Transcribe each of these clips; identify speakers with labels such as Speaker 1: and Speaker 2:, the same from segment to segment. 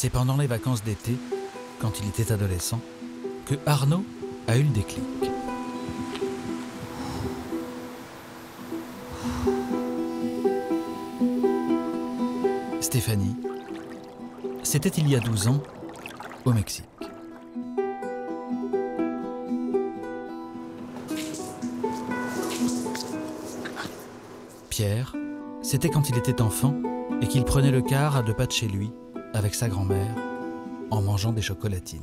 Speaker 1: C'est pendant les vacances d'été, quand il était adolescent, que Arnaud a eu le déclic. Stéphanie, c'était il y a 12 ans, au Mexique. Pierre, c'était quand il était enfant et qu'il prenait le car à 2 pas de chez lui, avec sa grand-mère, en mangeant des chocolatines.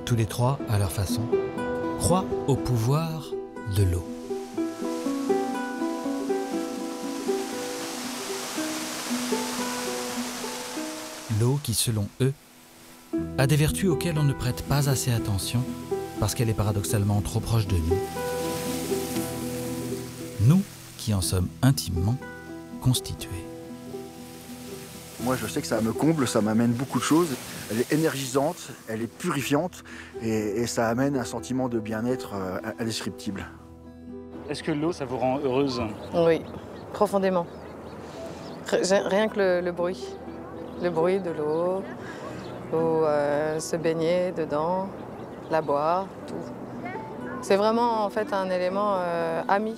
Speaker 1: Tous les trois, à leur façon, croient au pouvoir de l'eau. L'eau qui, selon eux, a des vertus auxquelles on ne prête pas assez attention parce qu'elle est paradoxalement trop proche de nous. Nous qui en sommes intimement constitués.
Speaker 2: Moi, je sais que ça me comble, ça m'amène beaucoup de choses. Elle est énergisante, elle est purifiante et ça amène un sentiment de bien-être indescriptible.
Speaker 3: Est-ce que l'eau, ça vous rend heureuse?
Speaker 4: Oui, profondément. Rien que le bruit. Le bruit de l'eau, ou se baigner dedans, la boire, tout. C'est vraiment en fait un élément ami.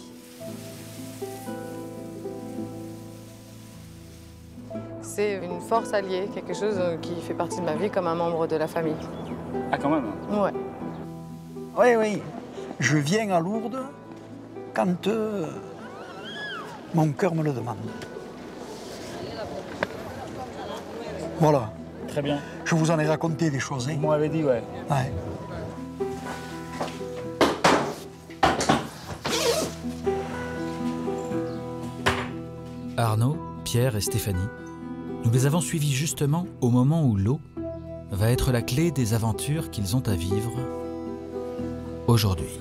Speaker 4: C'est une force alliée, quelque chose qui fait partie de ma vie comme un membre de la famille.
Speaker 3: Ah, quand même?
Speaker 4: Ouais.
Speaker 5: Oui, oui. Je viens à Lourdes quand mon cœur me le demande. Voilà.
Speaker 3: Très bien.
Speaker 5: Je vous en ai raconté des choses. Hein.
Speaker 3: Vous m'avez dit, ouais.
Speaker 5: Ouais.
Speaker 1: Arnaud, Pierre et Stéphanie, nous les avons suivis justement au moment où l'eau va être la clé des aventures qu'ils ont à vivre aujourd'hui.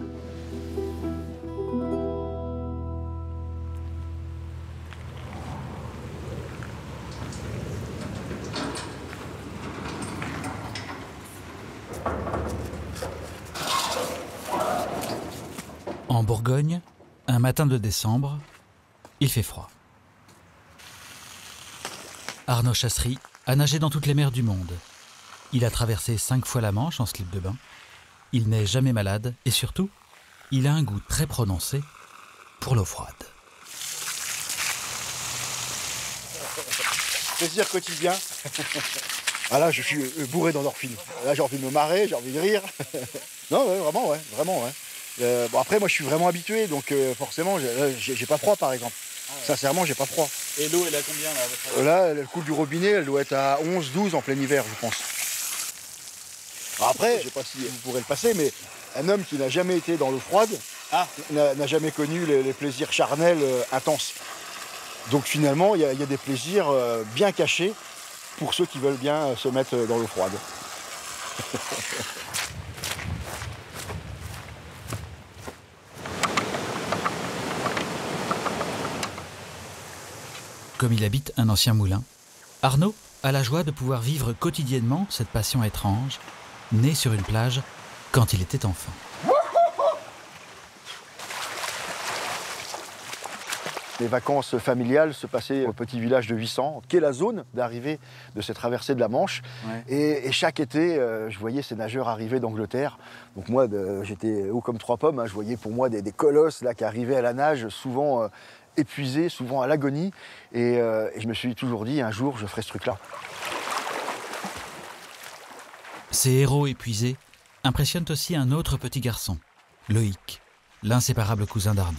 Speaker 1: En Bourgogne, un matin de décembre, il fait froid. Arnaud Chasserie a nagé dans toutes les mers du monde. Il a traversé 5 fois la Manche en slip de bain. Il n'est jamais malade et surtout, il a un goût très prononcé pour l'eau froide.
Speaker 2: Plaisir quotidien. Ah là, je suis bourré d'endorphines. Là, j'ai envie de me marrer, j'ai envie de rire. Non, ouais, vraiment, ouais. Bon, après, moi, je suis vraiment habitué, donc forcément, j'ai pas froid, par exemple. Ah ouais. Sincèrement, j'ai pas froid.
Speaker 3: Et l'eau, elle est à combien, là, à votre avis?
Speaker 2: Là, elle coule du robinet, elle doit être à 11-12 en plein hiver, je pense. Alors après, je sais pas si vous pourrez le passer, mais un homme qui n'a jamais été dans l'eau froide n'a jamais connu les plaisirs charnels intenses. Donc finalement, il y a des plaisirs bien cachés pour ceux qui veulent bien se mettre dans l'eau froide.
Speaker 1: Comme il habite un ancien moulin, Arnaud a la joie de pouvoir vivre quotidiennement cette passion étrange, née sur une plage quand il était enfant.
Speaker 2: Les vacances familiales se passaient au petit village de 800, qui est la zone d'arrivée de cette traversée de la Manche. Ouais. Et chaque été, je voyais ces nageurs arriver d'Angleterre. Donc moi, j'étais haut comme 3 pommes. Hein, je voyais pour moi des colosses là, qui arrivaient à la nage, souvent épuisés, souvent à l'agonie. Et je me suis toujours dit, un jour, je ferai ce truc-là.
Speaker 1: Ces héros épuisés impressionnent aussi un autre petit garçon, Loïc, l'inséparable cousin d'Arnaud.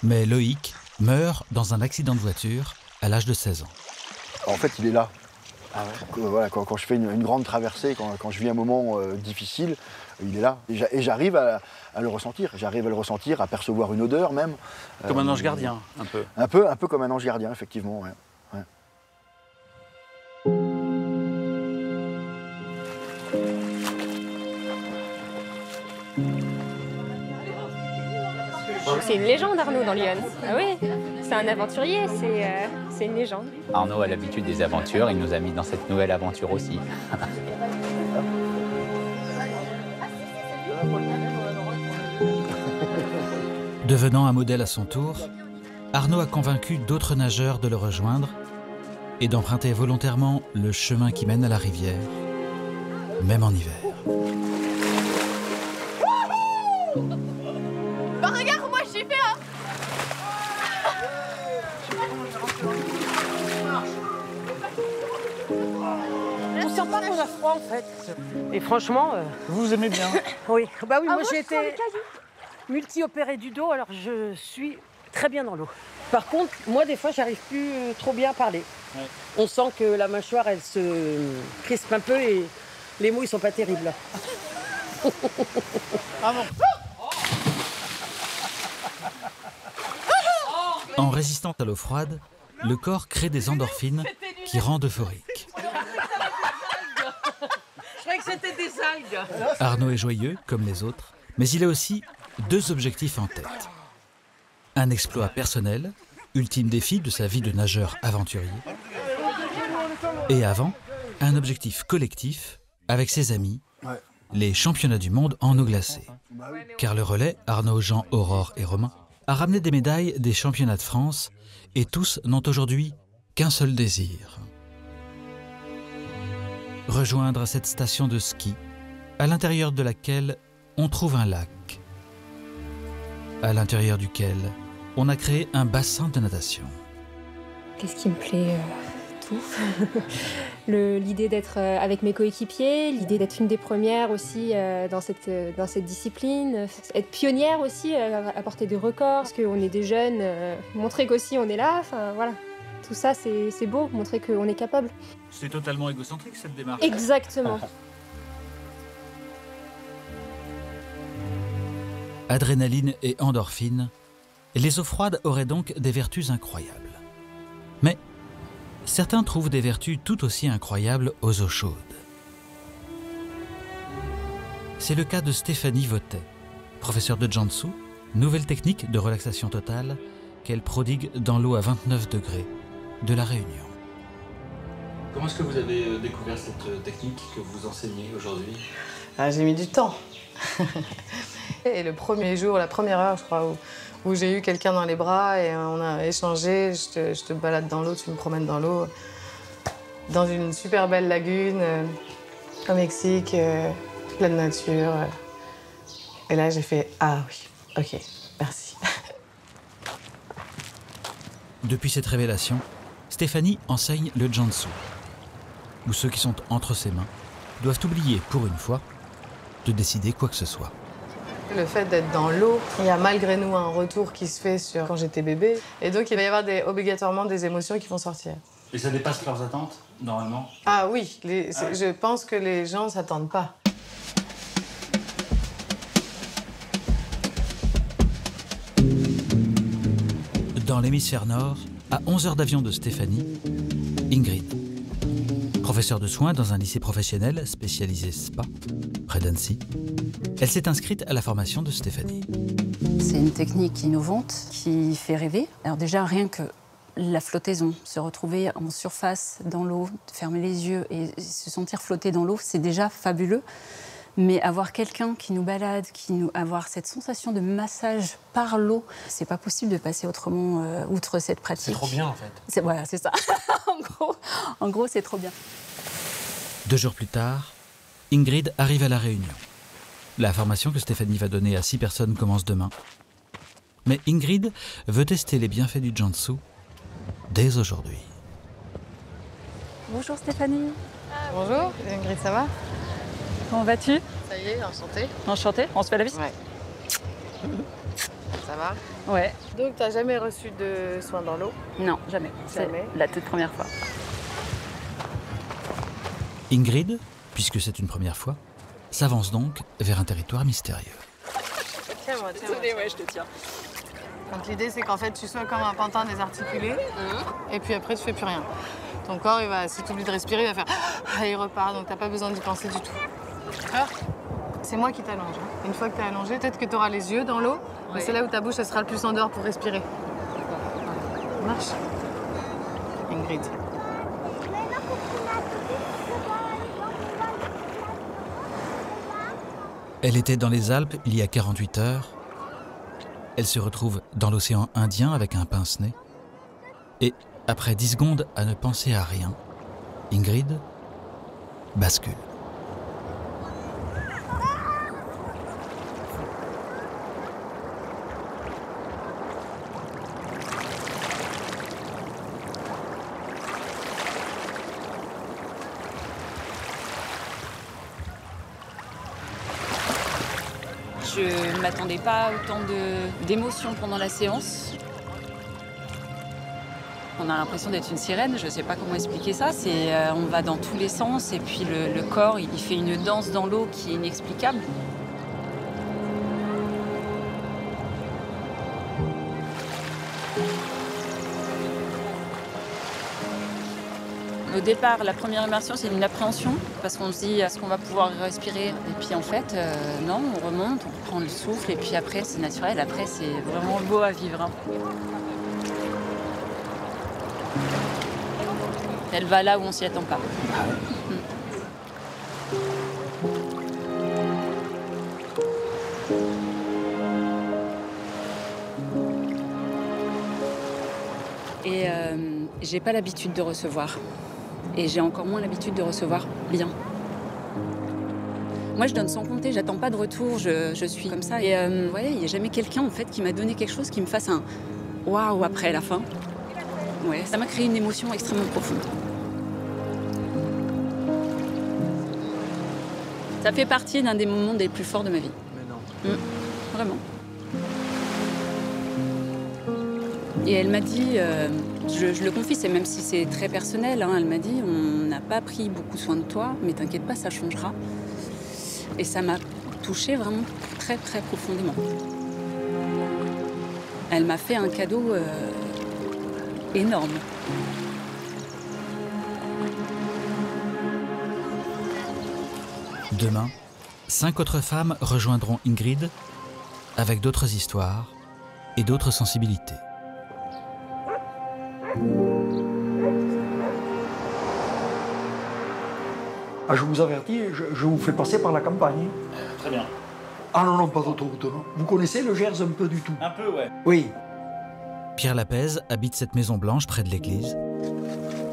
Speaker 1: Mais Loïc meurt dans un accident de voiture à l'âge de 16 ans.
Speaker 2: En fait, il est là. Ah ouais. Voilà, quand je fais une grande traversée, quand je vis un moment difficile, il est là. Et j'arrive à le ressentir. J'arrive à le ressentir, à percevoir une odeur même.
Speaker 3: Comme un ange gardien, un peu.
Speaker 2: Un peu comme un ange gardien, effectivement. Ouais. Ouais.
Speaker 6: C'est une légende, Arnaud, dans Lyon. Ah oui, c'est un aventurier, c'est une légende.
Speaker 7: Arnaud a l'habitude des aventures, il nous a mis dans cette nouvelle aventure aussi.
Speaker 1: Devenant un modèle à son tour, Arnaud a convaincu d'autres nageurs de le rejoindre et d'emprunter volontairement le chemin qui mène à la rivière, même en hiver.
Speaker 4: Bah regarde, moi j'y vais, hein.
Speaker 8: On sent pas qu'on a froid en fait. Et franchement...
Speaker 3: Vous aimez bien?
Speaker 8: Oui, bah oui, moi
Speaker 6: moi,
Speaker 8: j'ai
Speaker 6: je sens
Speaker 8: été multi-opérée du dos, alors je suis très bien dans l'eau. Par contre, moi des fois j'arrive plus trop bien à parler.
Speaker 3: Ouais.
Speaker 8: On sent que la mâchoire elle se crispe un peu et les mots ils sont pas terribles là.
Speaker 3: Ah bon.
Speaker 1: En résistant à l'eau froide, le corps crée des endorphines qui rendent euphorique.
Speaker 8: Je croyais que c'était des algues.
Speaker 1: Arnaud est joyeux, comme les autres, mais il a aussi 2 objectifs en tête. Un exploit personnel, ultime défi de sa vie de nageur aventurier. Et avant, un objectif collectif avec ses amis, les championnats du monde en eau glacée. Car le relais, Arnaud, Jean, Aurore et Romain, a ramené des médailles des championnats de France et tous n'ont aujourd'hui qu'un seul désir. Rejoindre cette station de ski, à l'intérieur de laquelle on trouve un lac, à l'intérieur duquel on a créé un bassin de natation.
Speaker 6: Qu'est-ce qui me plaît? Tout. L'idée d'être avec mes coéquipiers, l'idée d'être une des premières aussi dans cette discipline, être pionnière aussi, apporter des records, parce qu'on est des jeunes, montrer qu'aussi on est là, enfin voilà. Tout ça c'est beau, montrer qu'on est capable.
Speaker 3: C'est totalement égocentrique cette démarche.
Speaker 6: Exactement.
Speaker 1: Adrénaline et endorphine, les eaux froides auraient donc des vertus incroyables. Mais certains trouvent des vertus tout aussi incroyables aux eaux chaudes. C'est le cas de Stéphanie Vautet, professeure de Jiangsu, nouvelle technique de relaxation totale qu'elle prodigue dans l'eau à 29 degrés de la Réunion.
Speaker 3: Comment est-ce que vous avez découvert cette technique que vous enseignez aujourd'hui?
Speaker 4: J'ai mis du temps. Et le premier jour, la première heure, je crois, où j'ai eu quelqu'un dans les bras et on a échangé, je te balade dans l'eau, tu me promènes dans l'eau, dans une super belle lagune au Mexique, pleine nature. Et là, j'ai fait « Ah oui, ok, merci ».
Speaker 1: Depuis cette révélation, Stéphanie enseigne le Jiangsu, où ceux qui sont entre ses mains doivent oublier pour une fois de décider quoi que ce soit.
Speaker 4: Le fait d'être dans l'eau, il y a malgré nous un retour qui se fait sur quand j'étais bébé. Et donc, il va y avoir obligatoirement des émotions qui vont sortir.
Speaker 3: Et ça dépasse leurs attentes, normalement?
Speaker 4: Ah oui, je pense que les gens ne s'attendent pas.
Speaker 1: Dans l'hémisphère nord, à 11 heures d'avion de Stéphanie, Ingrid, professeure de soins dans un lycée professionnel spécialisé spa, près d'Annecy, elle s'est inscrite à la formation de Stéphanie.
Speaker 9: C'est une technique innovante qui fait rêver. Alors déjà, rien que la flottaison, se retrouver en surface dans l'eau, fermer les yeux et se sentir flotter dans l'eau, c'est déjà fabuleux. Mais avoir quelqu'un qui nous balade, avoir cette sensation de massage par l'eau, c'est pas possible de passer autrement outre cette pratique.
Speaker 3: C'est trop bien en fait.
Speaker 9: Voilà, c'est ça. en gros, c'est trop bien.
Speaker 1: 2 jours plus tard, Ingrid arrive à La Réunion. La formation que Stéphanie va donner à 6 personnes commence demain. Mais Ingrid veut tester les bienfaits du Jiangsu dès aujourd'hui.
Speaker 9: Bonjour Stéphanie.
Speaker 4: Bonjour, Ingrid, ça va?
Speaker 9: Comment vas-tu?
Speaker 4: Ça y est, enchantée.
Speaker 9: Enchantée. On se fait la bise?
Speaker 4: Ouais. Ça va?
Speaker 9: Ouais.
Speaker 4: Donc, t'as jamais reçu de soins dans l'eau?
Speaker 9: Non, jamais.
Speaker 4: Jamais.
Speaker 9: C'est la toute première fois.
Speaker 1: Ingrid, puisque c'est une première fois, s'avance donc vers un territoire mystérieux.
Speaker 4: Tiens-moi,
Speaker 9: Désolée, ouais, je te tiens.
Speaker 4: Donc l'idée, c'est qu'en fait, tu sois comme un pantin désarticulé, et puis après, tu fais plus rien. Ton corps, si tu oublies de respirer, il va faire ah, il repart, donc t'as pas besoin d'y penser du tout. D'accord? C'est moi qui t'allonge. Hein. Une fois que t'es allongé, peut-être que t'auras les yeux dans l'eau, mais c'est là où ta bouche, elle sera le plus en dehors pour respirer. Ça marche? Ingrid.
Speaker 1: Elle était dans les Alpes il y a 48 heures. elle se retrouve dans l'océan Indien avec un pince-nez. Et après 10 secondes à ne penser à rien, Ingrid bascule.
Speaker 9: Je ne m'attendais pas à autant d'émotions pendant la séance. On a l'impression d'être une sirène, je ne sais pas comment expliquer ça. On va dans tous les sens et puis le corps, il fait une danse dans l'eau qui est inexplicable. Au départ, la première immersion, c'est une appréhension parce qu'on se dit est-ce qu'on va pouvoir respirer? Et puis en fait, non, on remonte, on reprend le souffle et puis après, c'est naturel. Après, c'est vraiment beau à vivre. Hein. Elle va là où on s'y attend pas. Et j'ai pas l'habitude de recevoir. Et j'ai encore moins l'habitude de recevoir bien. Moi, je donne sans compter, j'attends pas de retour, je suis comme ça. Et ouais, il n'y a jamais quelqu'un en fait qui m'a donné quelque chose qui me fasse un waouh après la fin. Ouais, ça m'a créé une émotion extrêmement profonde. Ça fait partie d'un des moments les plus forts de ma vie. Mais non. Vraiment. Et elle m'a dit, je le confie, même si c'est très personnel, hein, elle m'a dit, on n'a pas pris beaucoup soin de toi, mais t'inquiète pas, ça changera. Et ça m'a touchée vraiment très, très profondément. Elle m'a fait un cadeau énorme.
Speaker 1: Demain, 5 autres femmes rejoindront Ingrid avec d'autres histoires et d'autres sensibilités.
Speaker 5: Ah, je vous avertis, je vous fais passer par la campagne.
Speaker 3: Très bien.
Speaker 5: Ah non, non, pas d'autoroute, non. Vous connaissez le Gers un peu du tout?
Speaker 3: Un peu, ouais.
Speaker 5: Oui.
Speaker 1: Pierre Lapèze habite cette maison blanche près de l'église.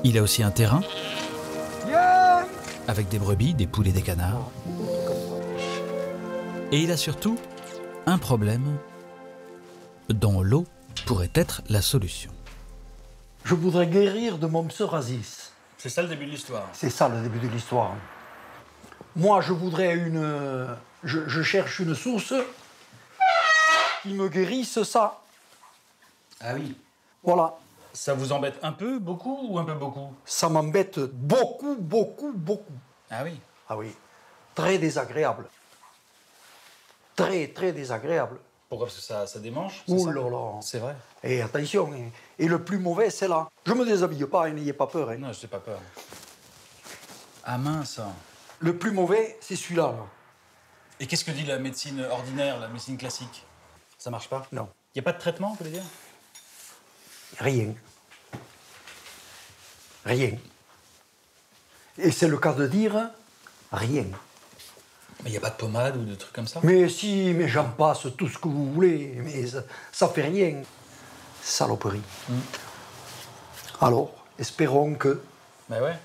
Speaker 1: Il a aussi un terrain avec des brebis, des poules et des canards. Et il a surtout un problème dont l'eau pourrait être la solution.
Speaker 5: Je voudrais guérir de mon psoriasis.
Speaker 3: C'est ça le début de l'histoire.
Speaker 5: C'est ça le début de l'histoire. Moi, je voudrais je cherche une source qui me guérisse ça.
Speaker 3: Ah oui.
Speaker 5: Voilà.
Speaker 3: Ça vous embête un peu, beaucoup ou un peu beaucoup?
Speaker 5: Ça m'embête beaucoup, beaucoup, beaucoup.
Speaker 3: Ah oui.
Speaker 5: Ah oui. Très désagréable. Très, très désagréable.
Speaker 3: Pourquoi? Parce que ça démange?
Speaker 5: Oh là là.
Speaker 3: C'est vrai.
Speaker 5: Et attention, et le plus mauvais, c'est là. Je me déshabille pas, n'ayez pas peur. Hein.
Speaker 3: Non, je n'ai pas peur. Ah mince.
Speaker 5: Le plus mauvais, c'est celui-là. Là.
Speaker 3: Et qu'est-ce que dit la médecine ordinaire, la médecine classique? Ça marche pas?
Speaker 5: Non.
Speaker 3: Il n'y a pas de traitement, vous voulez dire?
Speaker 5: Rien. Rien. Et c'est le cas de dire rien.
Speaker 3: Mais il n'y a pas de pommade ou de trucs comme ça?
Speaker 5: Mais si, mais j'en passe tout ce que vous voulez, mais ça fait rien. Saloperie. Alors, espérons que...
Speaker 3: Ben ouais.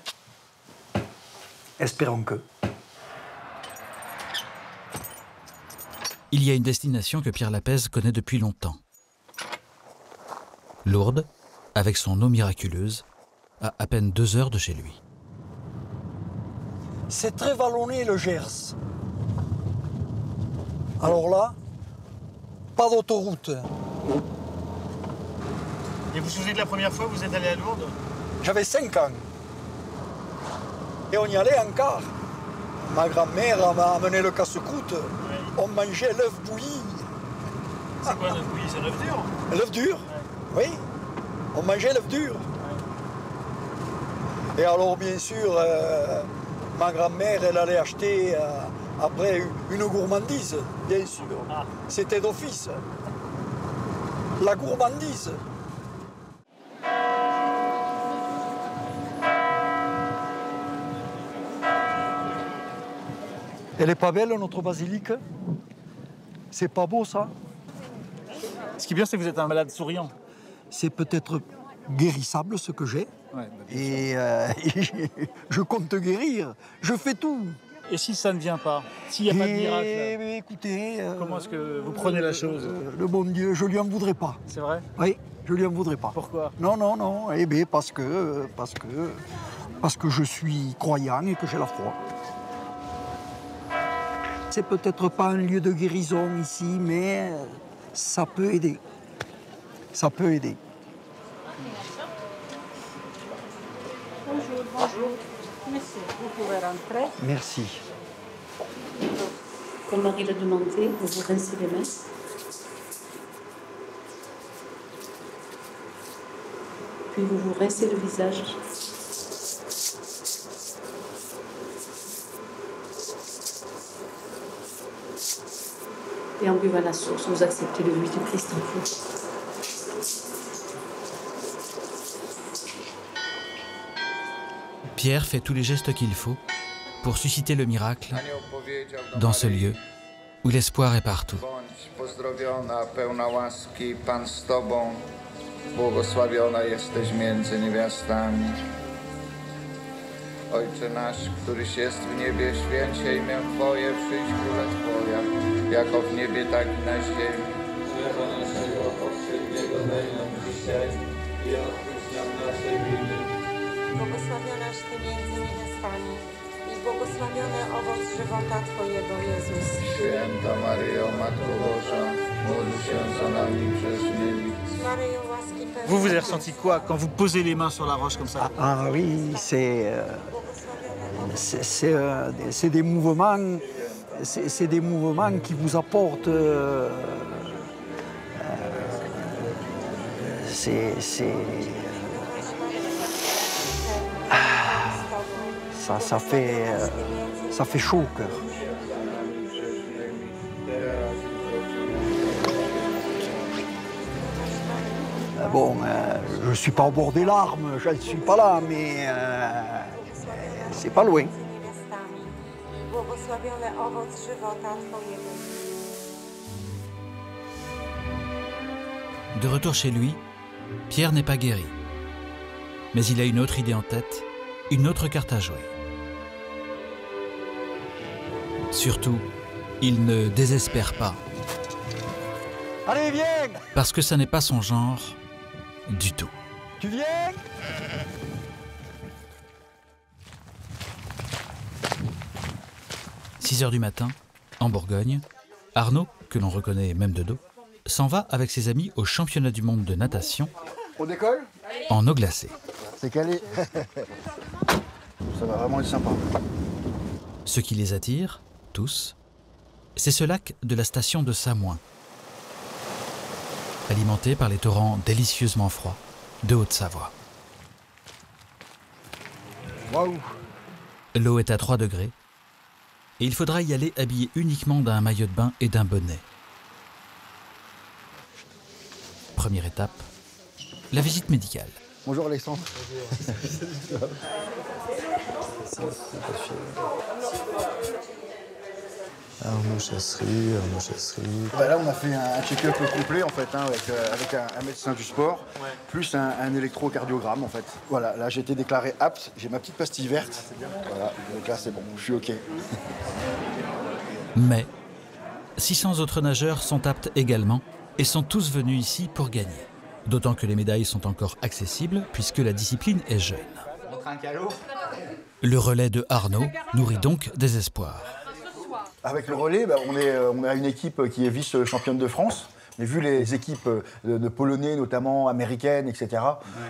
Speaker 5: Espérons que...
Speaker 1: Il y a une destination que Pierre Lapèze connaît depuis longtemps. Lourdes, avec son eau miraculeuse, à peine 2 heures de chez lui.
Speaker 5: C'est très vallonné, le Gers. Alors là, pas d'autoroute.
Speaker 3: Et vous vous souvenez de la première fois que vous êtes allé à Lourdes?
Speaker 5: J'avais 5 ans. Et on y allait en car. Ma grand-mère m'a amené le casse-croûte. Oui. On mangeait l'œuf bouilli.
Speaker 3: C'est quoi l'œuf bouilli? C'est l'œuf dur?
Speaker 5: L'œuf dur, oui. On mangeait l'œuf dur. Ouais. Et alors, bien sûr, ma grand-mère, elle allait acheter après une gourmandise, bien sûr. Ah. C'était d'office. La gourmandise. Elle est pas belle, notre basilique? C'est pas beau, ça?
Speaker 10: Ce qui est bien, c'est que vous êtes un malade souriant.
Speaker 5: C'est peut-être guérissable ce que j'ai.
Speaker 10: Ouais,
Speaker 5: Et je compte te guérir. Je fais tout.
Speaker 10: Et si ça ne vient pas, s'il n'y a pas de miracle,
Speaker 5: écoutez,
Speaker 10: comment est-ce que vous prenez la chose?
Speaker 5: Le bon Dieu, je lui en voudrais pas.
Speaker 10: C'est vrai?
Speaker 5: Oui, je lui en voudrais pas.
Speaker 10: Pourquoi?
Speaker 5: Non. Eh bien, parce que je suis croyant et que j'ai la foi. C'est peut-être pas un lieu de guérison ici, mais ça peut aider. Ça peut aider.
Speaker 8: Bonjour. Monsieur, vous pouvez rentrer.
Speaker 5: Merci.
Speaker 9: Comme Marie l'a demandé, vous vous rincez les mains. Puis vous vous rincez le visage. Et en buvant la source, vous acceptez le vie du Christ en vous.
Speaker 1: Pierre fait tous les gestes qu'il faut pour susciter le miracle dans ce lieu où l'espoir est partout.
Speaker 11: Pozdrowiona, pełna łaski, Pan z Tobą, błogosławiona jesteś między niewiastami. Ojcze nasz, któryś jest w niebie, święć się imię Twoje, przyjdź królestwo Twoje, jako w niebie, tak i na ziemi. Chleba naszego powszedniego daj nam dzisiaj i odpuść nam nasze winy.
Speaker 12: Błogosławionaś Ty między niewiastami i błogosławiony owoc żywota Twojego, Jezus.
Speaker 11: Święta Maryjo, Matko Boża, módl się za nami grzesznymi.
Speaker 12: Maryjo, łaski pełna.
Speaker 10: Vous avez ressenti quoi quand vous posez les mains sur la roche comme ça?
Speaker 5: Ah oui, c'est des mouvements, c'est des mouvements qui vous apportent. Ça fait chaud au cœur. Bon, je ne suis pas au bord des larmes, je ne suis pas là, mais c'est pas loin.
Speaker 12: Błogosławiony owoc żywota Twojego.
Speaker 1: De retour chez lui, Pierre n'est pas guéri. Mais il a une autre idée en tête, une autre carte à jouer. Surtout, il ne désespère pas.
Speaker 5: Allez, viens!
Speaker 1: Parce que ça n'est pas son genre du tout.
Speaker 5: Tu viens?
Speaker 1: « 6 heures du matin, en Bourgogne, Arnaud, que l'on reconnaît même de dos, s'en va avec ses amis au championnat du monde de natation.
Speaker 2: On décolle?
Speaker 1: En eau glacée.
Speaker 2: C'est calé. Ça va vraiment être sympa.
Speaker 1: Ce qui les attire, tous, c'est ce lac de la station de Samoin, alimenté par les torrents délicieusement froids de Haute-Savoie.
Speaker 2: Waouh!
Speaker 1: L'eau est à 3 degrés et il faudra y aller habillé uniquement d'un maillot de bain et d'un bonnet. Première étape, la visite médicale.
Speaker 2: Bonjour Alexandre.
Speaker 13: Mouchasserie.
Speaker 2: Là, on a fait un check-up complet en fait, hein, avec un médecin du sport, plus un électrocardiogramme en fait. Voilà, là j'ai été déclaré apte, j'ai ma petite pastille verte. Voilà, donc là c'est bon, je suis OK.
Speaker 1: Mais 600 autres nageurs sont aptes également et sont tous venus ici pour gagner. D'autant que les médailles sont encore accessibles puisque la discipline est jeune. Le relais de Arnaud nourrit donc des espoirs.
Speaker 2: Avec le relais, on a une équipe qui est vice-championne de France. Mais vu les équipes de Polonais, notamment américaines, etc.,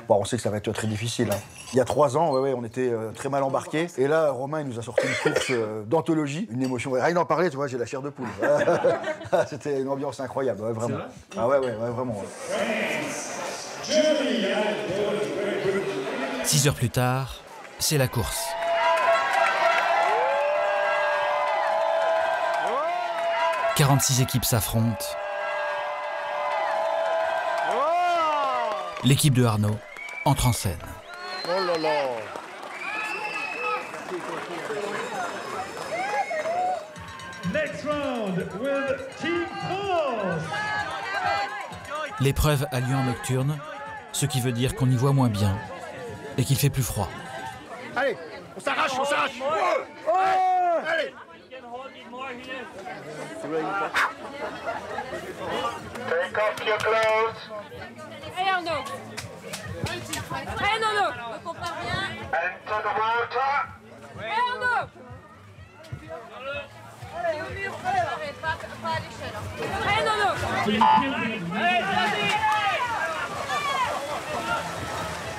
Speaker 2: on sait que ça va être très difficile. Hein. Il y a 3 ans, on était très mal embarqués. Et là, Romain il nous a sorti une course d'anthologie, une émotion. Rien d'en parler, tu vois, j'ai la chair de poule. C'était une ambiance incroyable, vraiment. Ah ouais, vraiment. Ouais.
Speaker 1: 6 heures plus tard, c'est la course. « 46 équipes s'affrontent. L'équipe de Arnaud entre en scène.
Speaker 2: Oh là là!
Speaker 14: Next round with Team France.
Speaker 1: L'épreuve a lieu en nocturne, ce qui veut dire qu'on y voit moins bien et qu'il fait plus froid.
Speaker 2: Allez, on s'arrache, on s'arrache. Allez.
Speaker 14: Take off your clothes.
Speaker 15: Hey Arnaud. Hey Nono.
Speaker 14: Enter the water.
Speaker 15: Hey Arnaud. Hey Nono.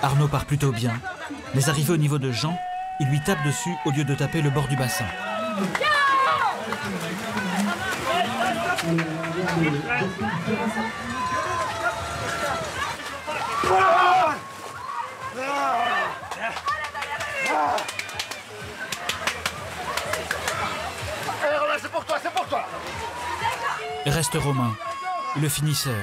Speaker 1: Arnaud part plutôt bien, mais arrivé au niveau de Jean, il lui tape dessus au lieu de taper le bord du bassin.
Speaker 2: Allez Romain, c'est pour toi, c'est pour toi.
Speaker 1: Reste Romain, le finisseur.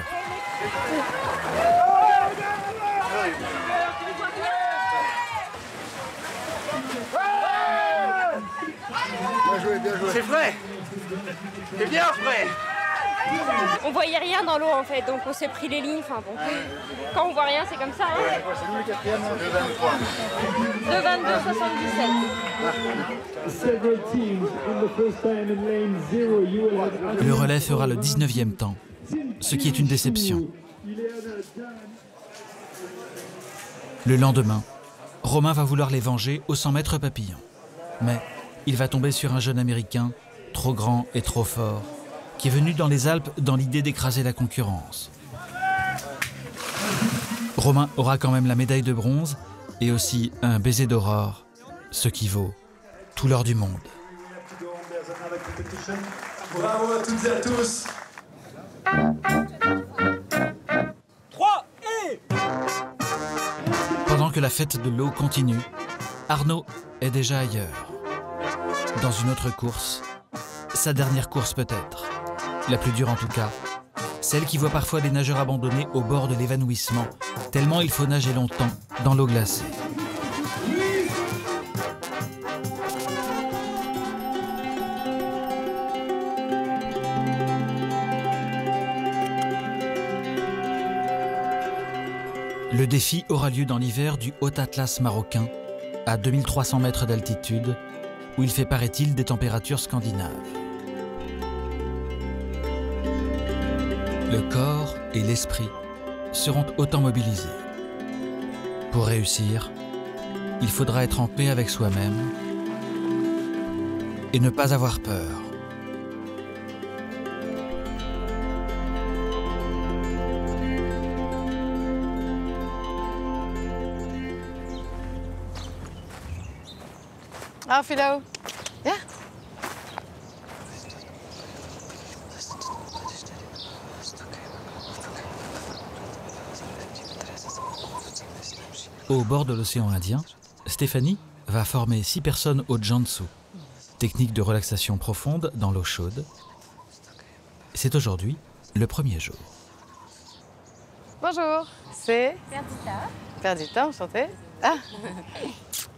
Speaker 2: Bien joué, bien joué.
Speaker 16: C'est vrai. C'est bien vrai.
Speaker 15: On voyait rien dans l'eau en fait, donc on s'est pris les lignes. Enfin bon, quand on voit rien, c'est comme ça. Hein.
Speaker 2: C'est nous le quatrième, 2,23.
Speaker 1: 2,22,77. Le relais fera le 19e temps, ce qui est une déception. Le lendemain, Romain va vouloir les venger au 100 mètres papillon. Mais il va tomber sur un jeune Américain, trop grand et trop fort, qui est venu dans les Alpes dans l'idée d'écraser la concurrence. Romain aura quand même la médaille de bronze et aussi un baiser d'aurore, ce qui vaut tout l'or du monde.
Speaker 17: Bravo à toutes et à tous.
Speaker 16: 3 et...
Speaker 1: Pendant que la fête de l'eau continue, Arnaud est déjà ailleurs. Dans une autre course, sa dernière course peut-être. La plus dure en tout cas, celle qui voit parfois des nageurs abandonnés au bord de l'évanouissement, tellement il faut nager longtemps dans l'eau glacée. Le défi aura lieu dans l'hiver du Haut Atlas marocain, à 2300 mètres d'altitude, où il fait, paraît-il, des températures scandinaves. Le corps et l'esprit seront autant mobilisés. Pour réussir, il faudra être en paix avec soi-même et ne pas avoir peur.
Speaker 4: Ah, Philo. Yeah.
Speaker 1: Au bord de l'océan Indien, Stéphanie va former 6 personnes au Jiangsu, technique de relaxation profonde dans l'eau chaude. C'est aujourd'hui le premier jour.
Speaker 4: Bonjour, c'est
Speaker 15: Perdita.
Speaker 4: Perdita, enchantée. Ah,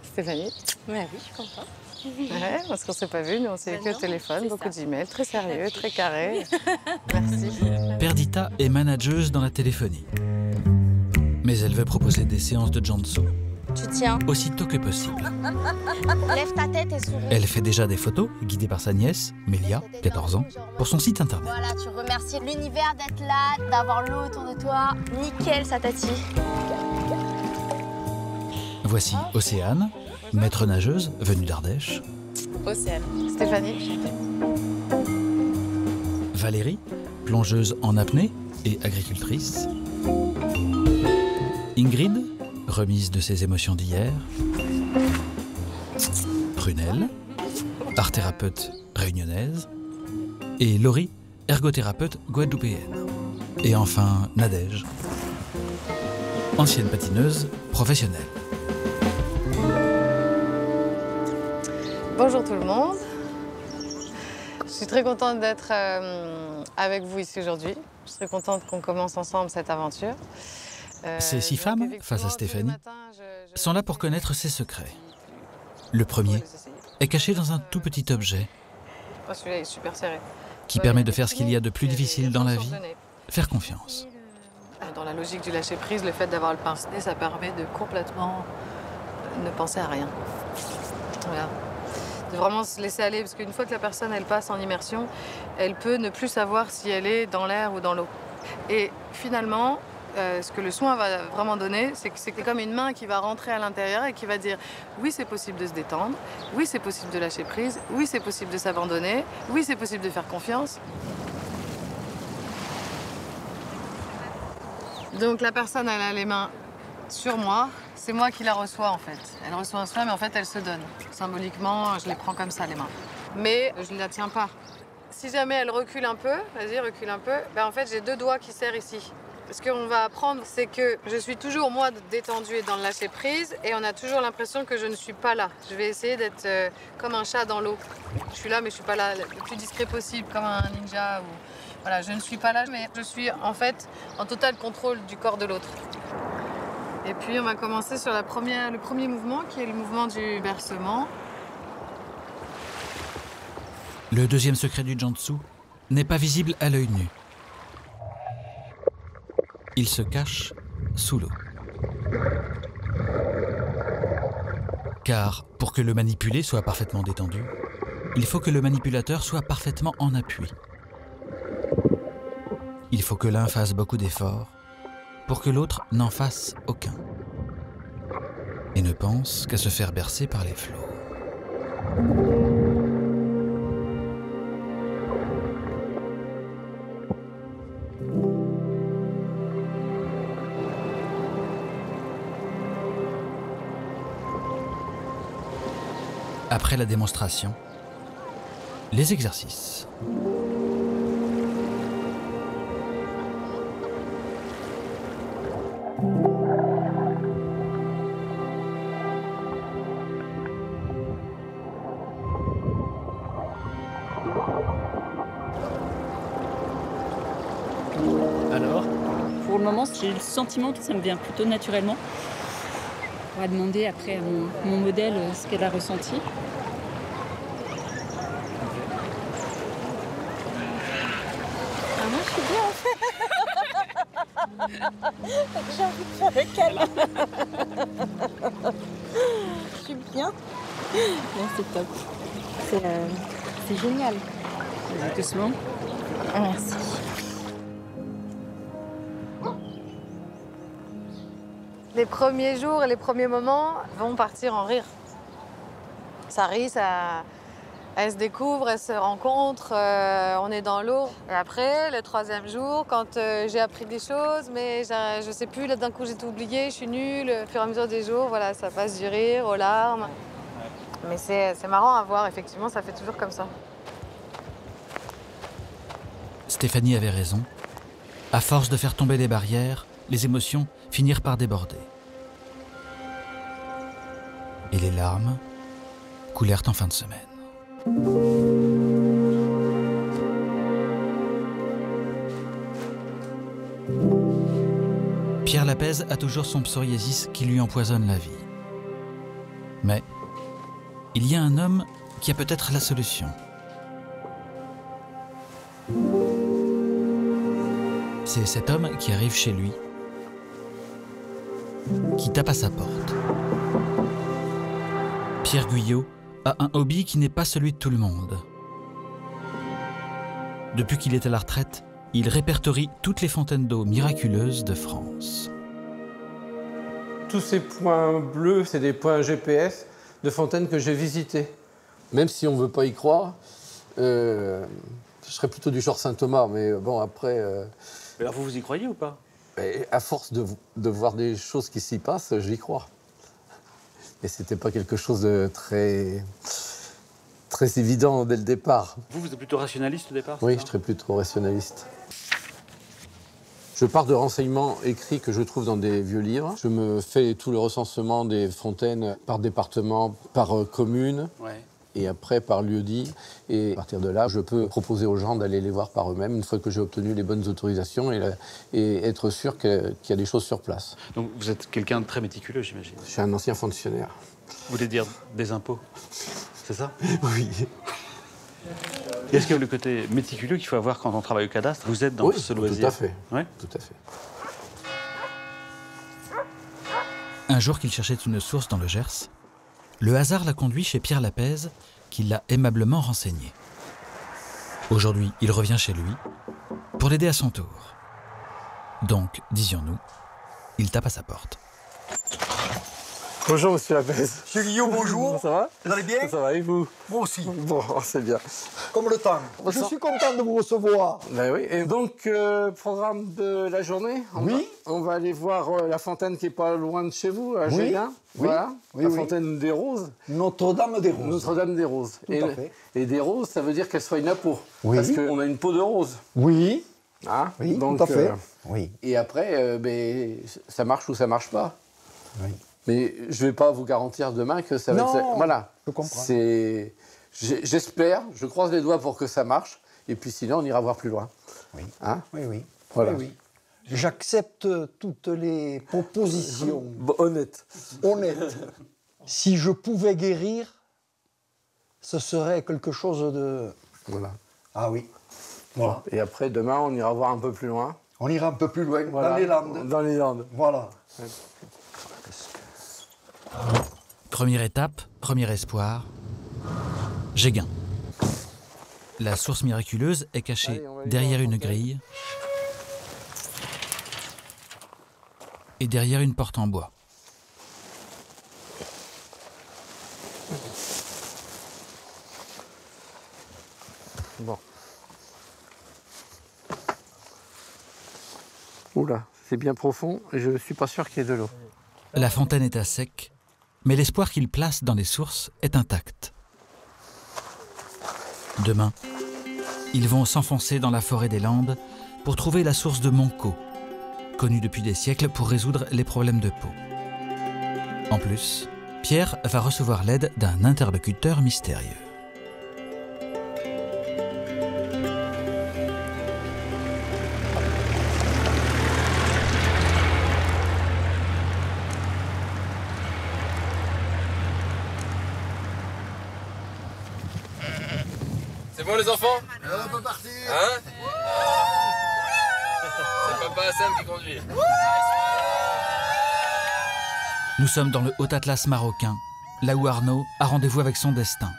Speaker 4: Stéphanie.
Speaker 15: Mais oui, je suis contente.
Speaker 4: Ouais, parce qu'on ne s'est pas vu, nous on s'est vu au téléphone, beaucoup d'emails, très sérieux, très carré. Merci.
Speaker 1: Perdita est manageuse dans la téléphonie. Mais elle veut proposer des séances de Jiangsu
Speaker 15: Tu tiens.
Speaker 1: aussitôt que possible.
Speaker 15: Lève ta tête et souris.
Speaker 1: Elle fait déjà des photos, guidée par sa nièce, Mélia, 14 ans, pour son site internet.
Speaker 15: Voilà, tu remercies l'univers d'être là, d'avoir l'eau autour de toi. Nickel, ça Tati.
Speaker 1: Voici Océane, maître nageuse venue d'Ardèche.
Speaker 4: Océane. Stéphanie.
Speaker 1: Valérie, plongeuse en apnée et agricultrice. Ingrid, remise de ses émotions d'hier. Prunelle, art-thérapeute réunionnaise. Et Laurie, ergothérapeute guadeloupéenne. Et enfin Nadège, ancienne patineuse professionnelle.
Speaker 4: Bonjour tout le monde. Je suis très contente d'être avec vous ici aujourd'hui. Je suis très contente qu'on commence ensemble cette aventure.
Speaker 1: Ces 6 femmes, face à Stéphanie, sont là pour connaître ses secrets. Le premier est caché dans un tout petit objet
Speaker 4: Oh, celui-là est super serré.
Speaker 1: qui permet de faire ce qu'il y a de plus difficile dans la vie, faire confiance.
Speaker 4: Dans la logique du lâcher-prise, le fait d'avoir le pince-nez, ça permet de complètement ne penser à rien. Voilà. De vraiment se laisser aller, parce qu'une fois que la personne elle passe en immersion, elle peut ne plus savoir si elle est dans l'air ou dans l'eau. Et finalement, ce que le soin va vraiment donner, c'est que c'est comme une main qui va rentrer à l'intérieur et qui va dire oui, c'est possible de se détendre, oui, c'est possible de lâcher prise, oui, c'est possible de s'abandonner, oui, c'est possible de faire confiance. Donc la personne, elle a les mains sur moi, c'est moi qui la reçois en fait. Elle reçoit un soin, mais en fait, elle se donne. Symboliquement, je les prends comme ça, les mains. Mais je ne la tiens pas. Si jamais elle recule un peu, vas-y, recule un peu, ben en fait, j'ai 2 doigts qui serrent ici. Ce qu'on va apprendre, c'est que je suis toujours, moi, détendue et dans le lâcher-prise, et on a toujours l'impression que je ne suis pas là. Je vais essayer d'être comme un chat dans l'eau. Je suis là, mais je ne suis pas là, le plus discret possible, comme un ninja. Ou... Voilà, je ne suis pas là, mais je suis en fait en total contrôle du corps de l'autre. Et puis, on va commencer sur le premier mouvement, qui est le mouvement du bercement.
Speaker 1: Le deuxième secret du Jantsu n'est pas visible à l'œil nu. Il se cache sous l'eau. Car pour que le manipulé soit parfaitement détendu, il faut que le manipulateur soit parfaitement en appui. Il faut que l'un fasse beaucoup d'efforts pour que l'autre n'en fasse aucun et ne pense qu'à se faire bercer par les flots. Après la démonstration, les exercices.
Speaker 3: Alors ?
Speaker 9: Pour le moment, j'ai le sentiment que ça me vient plutôt naturellement. On va demander après à mon modèle ce qu'elle a ressenti.
Speaker 8: Ah, moi, je suis bien en fait. J'ai envie de faire le câlin. Je suis bien. Là, c'est top. C'est génial.
Speaker 9: Doucement.
Speaker 8: Merci.
Speaker 4: Les premiers jours et les premiers moments vont partir en rire. Ça rit, elles se découvrent, elles se rencontrent, on est dans l'eau. Et après, le 3e jour, quand j'ai appris des choses, mais je sais plus, là d'un coup j'ai tout oublié, je suis nulle. Au fur et à mesure des jours, voilà, ça passe du rire aux larmes. Mais c'est marrant à voir, effectivement, ça fait toujours comme ça.
Speaker 1: Stéphanie avait raison. À force de faire tomber les barrières, les émotions finirent par déborder. Et les larmes coulèrent en fin de semaine. Pierre Lapèze a toujours son psoriasis qui lui empoisonne la vie. Mais il y a un homme qui a peut-être la solution. C'est cet homme qui arrive chez lui, qui tape à sa porte. Pierre Guyot a un hobby qui n'est pas celui de tout le monde. Depuis qu'il est à la retraite, il répertorie toutes les fontaines d'eau miraculeuses de France.
Speaker 18: Tous ces points bleus, c'est des points GPS de fontaines que j'ai visités. Même si on ne veut pas y croire, je serais plutôt du genre Saint-Thomas, mais bon, après...
Speaker 10: Mais alors vous y croyez ou pas?
Speaker 18: À force de voir des choses qui s'y passent, j'y crois. Et c'était pas quelque chose de très évident dès le départ.
Speaker 10: Vous êtes plutôt rationaliste au départ?
Speaker 18: Oui, je serais plutôt rationaliste. Je pars de renseignements écrits que je trouve dans des vieux livres. Je me fais tout le recensement des fontaines par département, par commune.
Speaker 10: Ouais.
Speaker 18: Et après par lieu-dit. Et à partir de là, je peux proposer aux gens d'aller les voir par eux-mêmes une fois que j'ai obtenu les bonnes autorisations et être sûr qu'il y a des choses sur place.
Speaker 10: Donc vous êtes quelqu'un de très méticuleux, j'imagine.
Speaker 18: Je suis un ancien fonctionnaire.
Speaker 10: Vous voulez dire des impôts? C'est ça?
Speaker 18: Oui.
Speaker 10: Est-ce que le côté méticuleux qu'il faut avoir quand on travaille au cadastre, vous êtes dans ce loisir?
Speaker 18: Tout à fait.
Speaker 10: Ouais.
Speaker 18: Tout à fait.
Speaker 1: Un jour qu'il cherchait une source dans le Gers, le hasard l'a conduit chez Pierre Lapèze, qui l'a aimablement renseigné. Aujourd'hui, il revient chez lui pour l'aider à son tour. Donc, disions-nous, il tape à sa porte.
Speaker 18: Bonjour, monsieur Lapèze.
Speaker 5: Monsieur Guillaume, bonjour.
Speaker 18: Ça va?
Speaker 5: Vous allez bien?
Speaker 18: Ça va, et vous?
Speaker 5: Moi aussi.
Speaker 18: Bon, c'est bien.
Speaker 5: Comme le temps. Je suis content de vous recevoir.
Speaker 18: Ben oui. Et donc, programme de la journée? On va aller voir la fontaine qui est pas loin de chez vous, à Géguin. Voilà. La fontaine des Roses.
Speaker 5: Notre-Dame des Roses.
Speaker 18: Notre-Dame des Roses.
Speaker 5: Tout à fait.
Speaker 18: Et des roses, ça veut dire qu'elles soignent la peau.
Speaker 5: Oui.
Speaker 18: Parce qu'on a une peau de rose.
Speaker 5: Oui.
Speaker 18: Hein?
Speaker 5: Oui,
Speaker 18: donc,
Speaker 5: tout à fait. Oui.
Speaker 18: Et après, ça marche ou ça marche pas.
Speaker 5: Oui.
Speaker 18: Mais je ne vais pas vous garantir demain que ça va être... Voilà.
Speaker 5: Je comprends.
Speaker 18: J'espère, je croise les doigts pour que ça marche. Et puis sinon, on ira voir plus loin.
Speaker 5: Oui.
Speaker 18: Hein?
Speaker 5: Oui.
Speaker 18: Voilà.
Speaker 5: Oui. J'accepte toutes les propositions.
Speaker 18: Honnêtes.
Speaker 5: Si je pouvais guérir, ce serait quelque chose de...
Speaker 18: Voilà.
Speaker 5: Ah oui. Voilà.
Speaker 18: Et après, demain, on ira voir un peu plus loin.
Speaker 5: On ira un peu plus loin,
Speaker 18: voilà.
Speaker 5: dans les Landes.
Speaker 18: Dans les Landes.
Speaker 5: Voilà.
Speaker 18: Ouais.
Speaker 1: Première étape, premier espoir, Géguin. La source miraculeuse est cachée derrière une grille et derrière une porte en bois.
Speaker 18: Bon. Oula, c'est bien profond et je ne suis pas sûr qu'il y ait de l'eau.
Speaker 1: La fontaine est à sec, mais l'espoir qu'il place dans les sources est intact. Demain, ils vont s'enfoncer dans la forêt des Landes pour trouver la source de Monco, connue depuis des siècles pour résoudre les problèmes de peau. En plus, Pierre va recevoir l'aide d'un interlocuteur mystérieux.
Speaker 19: C'est bon les enfants?
Speaker 2: On peut partir.
Speaker 19: Hein? C'est papa Hassan qui conduit.
Speaker 1: Nous sommes dans le Haut-Atlas marocain, là où Arnaud a rendez-vous avec son destin.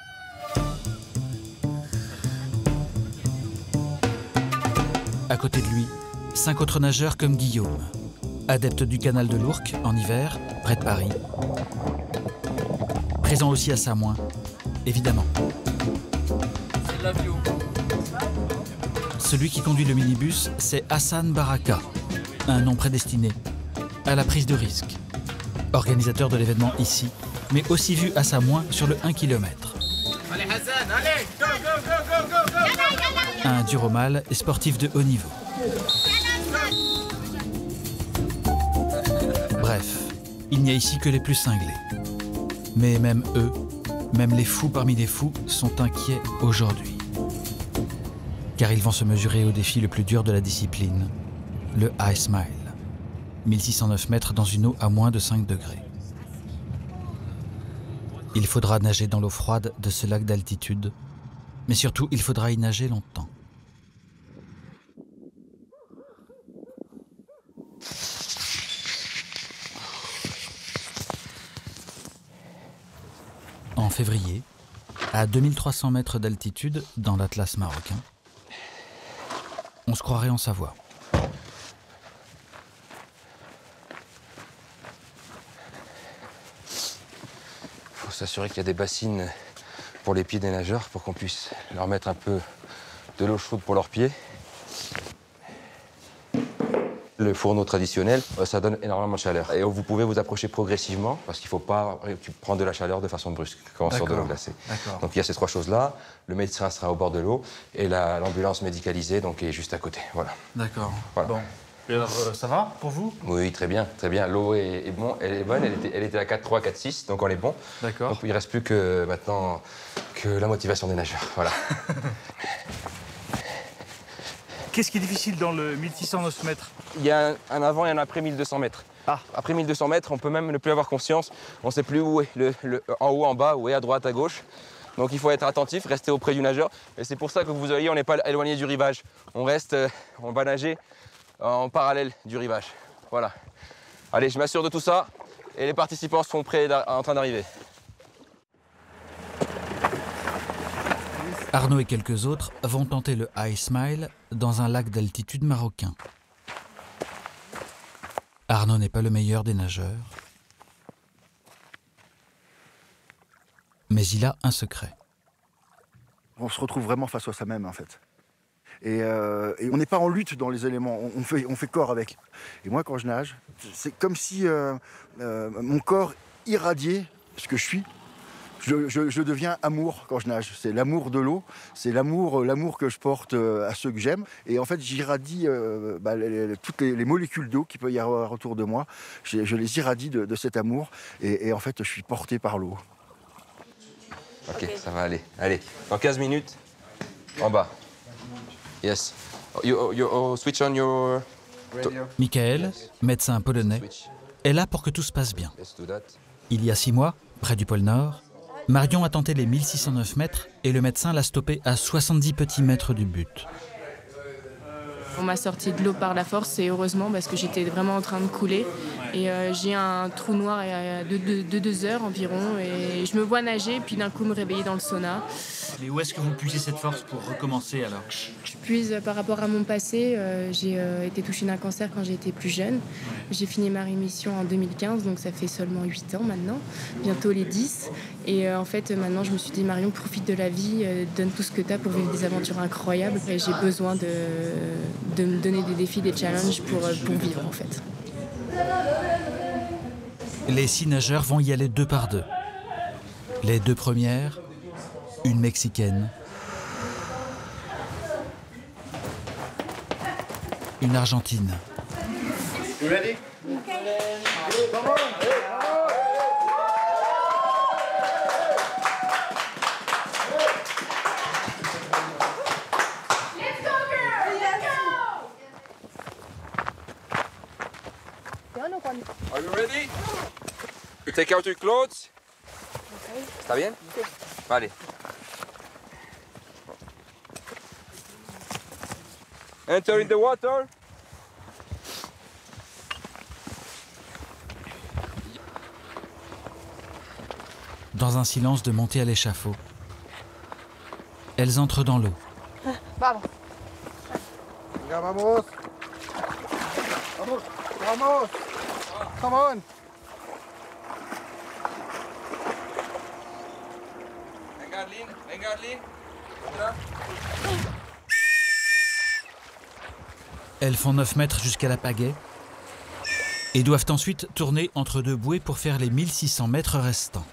Speaker 1: À côté de lui, 5 autres nageurs comme Guillaume, adepte du canal de l'Ourcq en hiver, près de Paris. Présent aussi à Samoin, évidemment.
Speaker 19: C'est de la bio.
Speaker 1: Celui qui conduit le minibus, c'est Hassan Baraka, un nom prédestiné à la prise de risque. Organisateur de l'événement ici, mais aussi vu à Samoin sur le 1 km.
Speaker 19: Allez Hassan, allez! Go, go, go, go, go, go!
Speaker 1: Un dur au mal et sportif de haut niveau. Bref, il n'y a ici que les plus cinglés. Mais même eux, même les fous parmi les fous, sont inquiets aujourd'hui. Car ils vont se mesurer au défi le plus dur de la discipline, le Ice Mile. 1609 mètres dans une eau à moins de 5 degrés. Il faudra nager dans l'eau froide de ce lac d'altitude, mais surtout il faudra y nager longtemps. En février, à 2300 mètres d'altitude dans l'Atlas marocain, on se croirait en Savoie.
Speaker 19: Il faut s'assurer qu'il y a des bassines pour les pieds des nageurs pour qu'on puisse leur mettre un peu de l'eau chaude pour leurs pieds. Le fourneau traditionnel, ça donne énormément de chaleur. Et vous pouvez vous approcher progressivement parce qu'il ne faut pas prendre de la chaleur de façon brusque quand on sort de l'eau glacée. Donc il y a ces 3 choses-là. Le médecin sera au bord de l'eau et l'ambulance médicalisée donc, est juste à côté. Voilà.
Speaker 10: D'accord.
Speaker 19: Voilà.
Speaker 10: Bon. Et alors, ça va pour vous?
Speaker 19: Oui, très bien, très bien. L'eau est bonne, elle était à 4,3, 4,6, donc on est bon.
Speaker 10: D'accord.
Speaker 19: Donc il ne reste plus que maintenant que la motivation des nageurs. Voilà.
Speaker 10: Qu'est-ce qui est difficile dans le 1609 mètres?
Speaker 19: Il y a un avant et un après 1200 mètres. Après 1200 mètres, on peut même ne plus avoir conscience. On ne sait plus où est en haut, en bas, où est à droite, à gauche. Donc il faut être attentif, rester auprès du nageur. Et c'est pour ça que vous voyez, on n'est pas éloigné du rivage. On va nager en parallèle du rivage. Voilà. Allez, je m'assure de tout ça. Et les participants sont prêts en train d'arriver.
Speaker 1: Arnaud et quelques autres vont tenter le High Smile dans un lac d'altitude marocain. Arnaud n'est pas le meilleur des nageurs, mais il a un secret.
Speaker 2: On se retrouve vraiment face à soi-même, en fait. Et on n'est pas en lutte dans les éléments, on fait corps avec. Et moi, quand je nage, c'est comme si mon corps irradiait ce que je suis. Je deviens amour quand je nage. C'est l'amour de l'eau, c'est l'amour que je porte à ceux que j'aime. Et en fait, j'irradie toutes les molécules d'eau qu'il peut y avoir autour de moi. Je les irradie de cet amour. Et en fait, je suis porté par l'eau.
Speaker 19: Ok, ça va aller. Allez, dans 15 minutes, en bas. Yes. You switch on your...
Speaker 1: Michael, médecin polonais, est là pour que tout se passe bien. Il y a 6 mois, près du pôle Nord, Marion a tenté les 1609 mètres et le médecin l'a stoppé à 70 petits mètres du but.
Speaker 20: On m'a sorti de l'eau par la force et heureusement parce que j'étais vraiment en train de couler. Et j'ai un trou noir de 2 heures environ et je me vois nager puis d'un coup me réveiller dans le sauna.
Speaker 10: Mais où est-ce que vous puisez cette force pour recommencer alors?
Speaker 20: Je puise par rapport à mon passé. J'ai été touchée d'un cancer quand j'étais plus jeune. J'ai fini ma rémission en 2015, donc ça fait seulement 8 ans maintenant, bientôt les 10. Et en fait, maintenant, je me suis dit, Marion, profite de la vie, donne tout ce que tu as pour vivre des aventures incroyables. Et j'ai besoin de me donner des défis, des challenges pour vivre en fait.
Speaker 1: Les 6 nageurs vont y aller 2 par 2. Les 2 premières, une Mexicaine, une Argentine.
Speaker 14: You ready? Come on.
Speaker 19: Are you ready? You take out your clothes. ¿Está bien? Vale. Enter in the water.
Speaker 1: Dans un silence de montée à l'échafaud, elles entrent dans l'eau.
Speaker 14: Vamos. Venga, vamos. Vamos. Vamos. Come on.
Speaker 19: Venga, Arlene. Venga, Arlene.
Speaker 1: Elles font 9 mètres jusqu'à la pagaie et doivent ensuite tourner entre 2 bouées pour faire les 1600 mètres restants.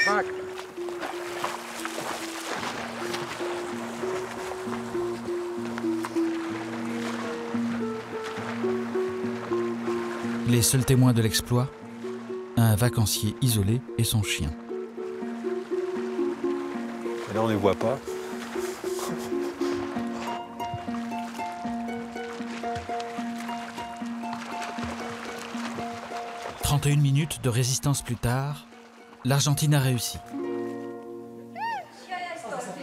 Speaker 14: Back.
Speaker 1: Les seuls témoins de l'exploit, un vacancier isolé et son chien.
Speaker 13: Et là, on ne les voit pas. «
Speaker 1: 31 minutes de résistance plus tard, l'Argentine a réussi.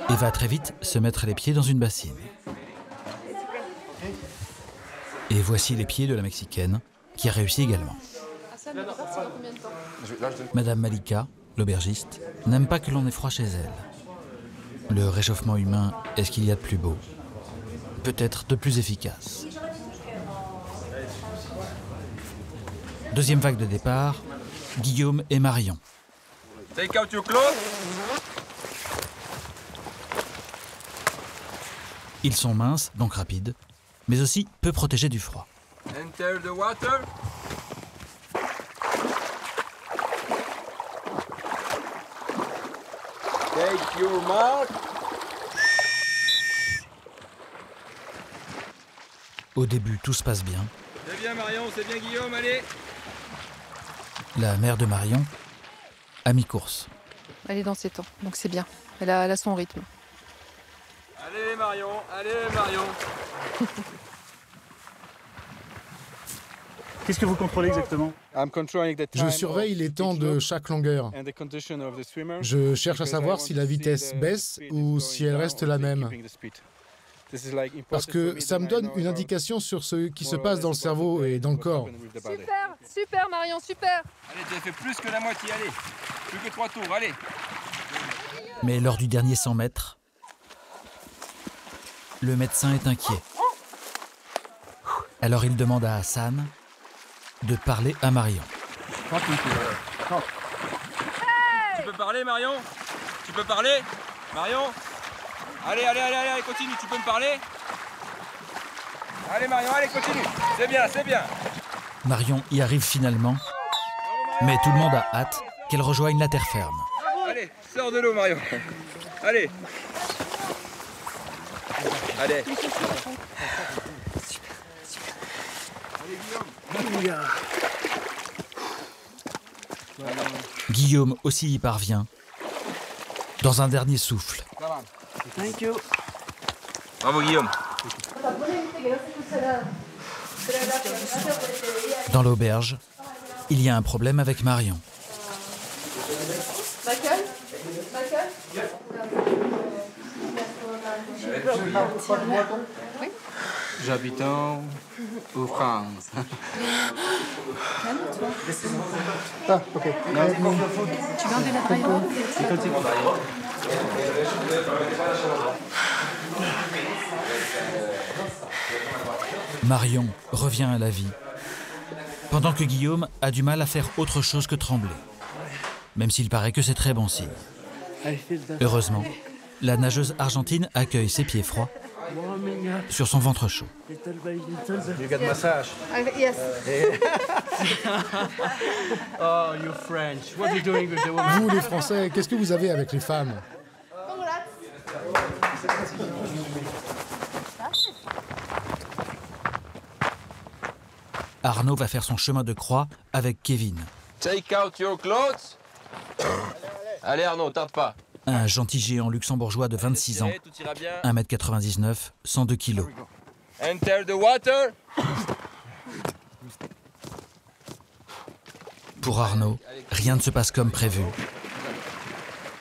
Speaker 1: Et va très vite se mettre les pieds dans une bassine. Et voici les pieds de la Mexicaine, qui a réussi également. Madame Malika, l'aubergiste, n'aime pas que l'on ait froid chez elle. Le réchauffement humain est ce qu'il y a de plus beau, peut-être de plus efficace. Deuxième vague de départ, Guillaume et Marion.
Speaker 19: Take out your clothes.
Speaker 1: Ils sont minces, donc rapides, mais aussi peu protégés du froid.
Speaker 19: Enter the water. Take your mark.
Speaker 1: Au début, tout se passe bien.
Speaker 19: C'est bien Marion, c'est bien Guillaume, allez.
Speaker 1: La mère de Marion a mis course.
Speaker 4: Elle est dans ses temps, donc c'est bien. Elle a son rythme.
Speaker 19: Allez Marion, allez Marion.
Speaker 10: Qu'est-ce que vous contrôlez exactement?
Speaker 21: Je surveille les temps de chaque longueur. Je cherche à savoir si la vitesse baisse ou si elle reste la même. Parce que ça me donne une indication sur ce qui se passe dans le cerveau et dans le corps.
Speaker 4: Super, super Marion, super.
Speaker 19: Allez, tu as fait plus que la moitié, allez. Plus que 3 tours, allez.
Speaker 1: Mais lors du dernier 100 mètres, le médecin est inquiet. Alors il demande à Hassan de parler à Marion.
Speaker 19: Tu peux parler, Marion? Tu peux parler, Marion? Allez, allez, allez, allez, continue, tu peux me parler? Allez, Marion, allez, continue. C'est bien, c'est bien.
Speaker 1: Marion y arrive finalement, mais tout le monde a hâte qu'elle rejoigne la terre ferme.
Speaker 19: Allez, sors de l'eau, Marion. Allez. Allez.
Speaker 1: Guillaume aussi y parvient, dans un dernier souffle.
Speaker 19: Thank you. Bravo, Guillaume.
Speaker 1: Dans l'auberge, il y a un problème avec Marion.
Speaker 7: J'habite en France.
Speaker 14: Ah, ok.
Speaker 9: Tu veux un de la dragon?
Speaker 1: Marion revient à la vie, pendant que Guillaume a du mal à faire autre chose que trembler, même s'il paraît que c'est très bon signe. Heureusement, la nageuse argentine accueille ses pieds froids sur son ventre chaud.
Speaker 14: You get massage.
Speaker 4: Yes.
Speaker 7: Oh, you're French. What are you doing with the woman?
Speaker 21: Vous, les Français, qu'est-ce que vous avez avec les femmes?
Speaker 1: Arnaud va faire son chemin de croix avec Kevin.
Speaker 19: Take out your clothes. Allez, Arnaud, tarde pas.
Speaker 1: Un gentil géant luxembourgeois de 26 ans, 1m99, 102 kg.
Speaker 19: Enter the water.
Speaker 1: Pour Arnaud, rien ne se passe comme prévu.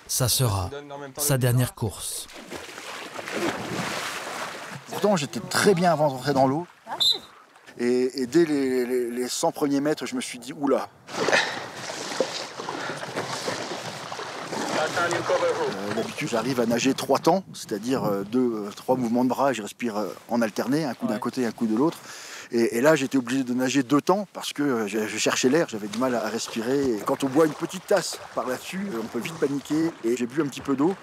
Speaker 1: Ça sera sa dernière course.
Speaker 2: Pourtant, j'étais très bien avant d'entrer dans l'eau. Et dès les 100 premiers mètres, je me suis dit, oula. D'habitude, j'arrive à nager 3 temps, c'est-à-dire 3 mouvements de bras, je respire en alterné, un coup d'un côté, un coup de l'autre. Et là, j'étais obligé de nager 2 temps parce que je cherchais l'air, j'avais du mal à respirer. Et quand on boit une petite tasse par là-dessus, on peut vite paniquer. Et j'ai bu un petit peu d'eau.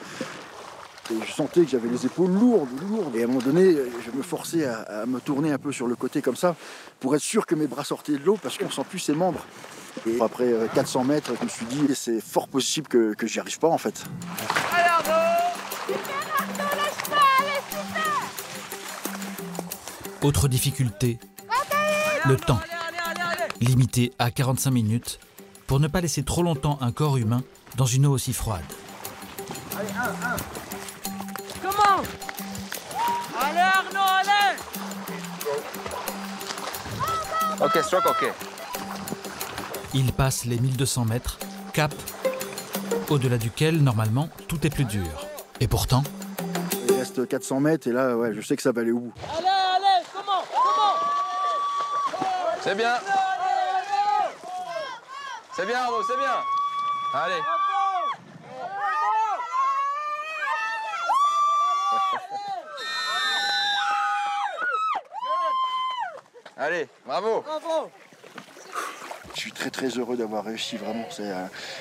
Speaker 2: Et je sentais que j'avais les épaules lourdes. Et à un moment donné, je me forçais à me tourner un peu sur le côté comme ça pour être sûr que mes bras sortaient de l'eau parce qu'on ne sent plus ses membres. Et après 400 mètres, je me suis dit, c'est fort possible que j'y arrive pas en fait.
Speaker 1: Autre difficulté, le temps. Limité à 45 minutes pour ne pas laisser trop longtemps un corps humain dans une eau aussi froide.
Speaker 16: Allez, un. Comment? Allez Arnaud, allez!
Speaker 19: Ok, stroke, ok.
Speaker 1: Il passe les 1200 mètres, cap, au-delà duquel, normalement, tout est plus dur. Et pourtant...
Speaker 2: Il reste 400 mètres et là, ouais, je sais que ça va aller au bout.
Speaker 16: Allez, comment?
Speaker 19: C'est bien. C'est bien, Arnaud, c'est bien. Allez. Allez, bravo.
Speaker 2: Je suis très heureux d'avoir réussi, vraiment. C'est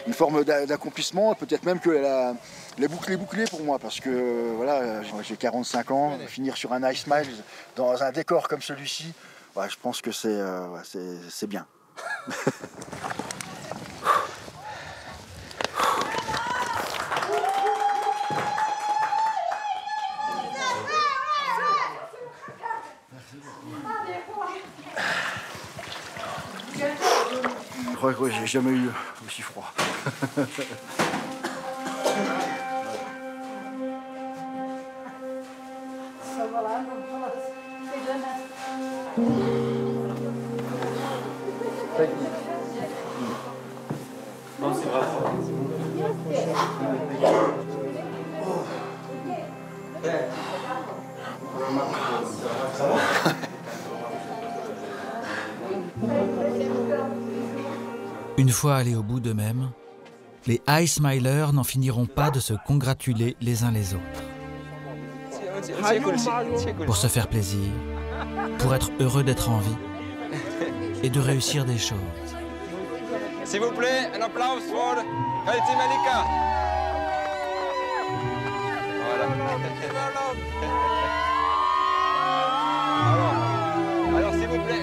Speaker 2: une forme d'accomplissement, peut-être même que la boucle est bouclée pour moi, parce que voilà, j'ai 45 ans, finir sur un Ice Miles dans un décor comme celui-ci, ouais, je pense que c'est bien. Je crois que j'ai jamais eu aussi froid.
Speaker 3: Non, c'est grave.
Speaker 1: Une fois allés au bout d'eux-mêmes, les High Smilers n'en finiront pas de se congratuler les uns les autres. Pour se faire plaisir, pour être heureux d'être en vie et de réussir des choses.
Speaker 19: S'il vous plaît, un applaus pour Haiti Malika. Voilà. Alors s'il vous plaît,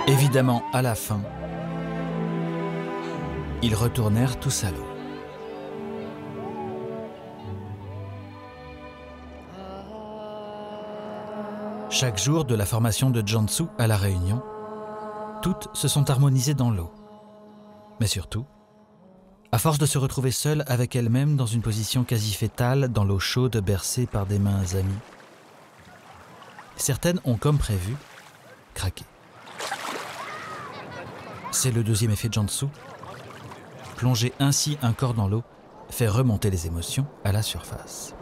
Speaker 1: Évidemment, à la fin, ils retournèrent tous à l'eau. Chaque jour de la formation de Jansu à La Réunion, toutes se sont harmonisées dans l'eau. Mais surtout, à force de se retrouver seules avec elles-mêmes dans une position quasi fétale dans l'eau chaude bercée par des mains amies, certaines ont, comme prévu, craqué. C'est le deuxième effet de Jansu. Plonger ainsi un corps dans l'eau fait remonter les émotions à la surface.